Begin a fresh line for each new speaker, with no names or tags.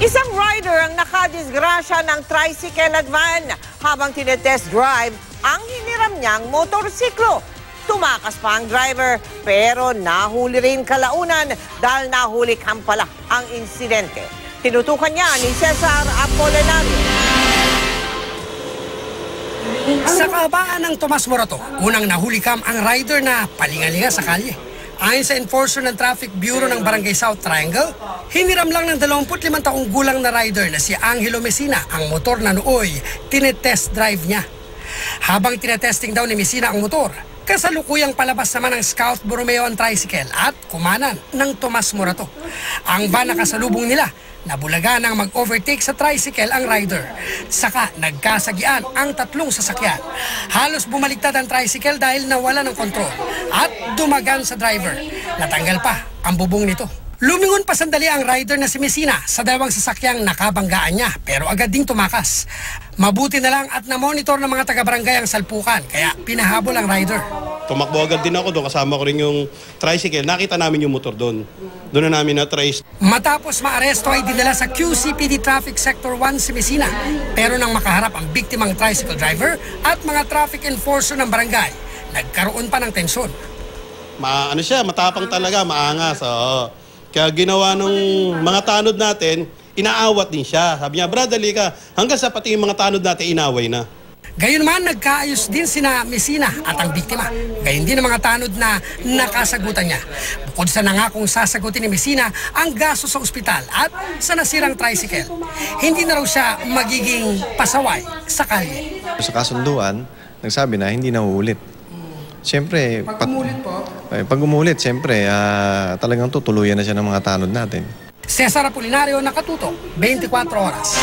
Isang rider ang nakadisgrasya ng tricycle at van habang tinetest drive ang hiniram niyang motorsiklo. Tumakas pa ang driver pero nahuli rin kalaunan dahil nahuli pala ang insidente. Tinutukan niya ni Cesar Apolinario.
Sa kahabaan ng Tomas Morato, unang nahulikam ang rider na palingalinga sa kalye. Ayon sa enforcer ng Traffic Bureau ng Barangay South Triangle, hiniram lang ng 25 taong gulang na rider na si Angelo Messina ang motor na nooy tinetest drive niya. Habang tinetesting daw ni Messina ang motor, kasalukuyang palabas naman ng Scout Borromeo ang tricycle at kumanan ng Tomas Morato. Ang van na kasalubong nila, nabulaga nang mag-overtake sa tricycle ang rider. Saka nagkasagian ang tatlong sasakyan. Halos bumaliktad ang tricycle dahil nawala ng kontrol at dumagan sa driver. Natanggal pa ang bubong nito. Lumingon pa sandali ang rider na si Messina sa dalawang sasakyang nakabanggaan niya pero agad ding tumakas. Mabuti na lang at na-monitor ng mga taga-barangay ang salpukan kaya pinahabol ang rider.
Tumakbo agad din ako doon, kasama ko rin yung tricycle. Nakita namin yung motor doon. Doon na namin na-trace.
Matapos maaresto ay dinala sa QCPD Traffic Sector 1 si Messina. Pero nang makaharap ang biktimang tricycle driver at mga traffic enforcer ng barangay, nagkaroon pa ng tensyon.
Matapang talaga, maangas. Kaya ginawa nung mga tanod natin, inaawat din siya. Sabi niya, Brad, dali ka. Hanggang sa pati yung mga tanod natin, inaway na.
Gayunman, nagkaayos din sina Messina at ang biktima. Gayon din ang mga tanod na nakasagutan niya. Bukod sa nangakong sasagutin ni Messina ang gasto sa ospital at sa nasirang tricycle, hindi na raw siya magiging pasaway sa kalye.
Sa kasunduan, nagsabi na hindi na uulit. Siyempre, pag umulit, siyempre, talagang tutuluyan na siya ng mga tanod natin.
Cesar Apolinario, Nakatutok, 24 Oras.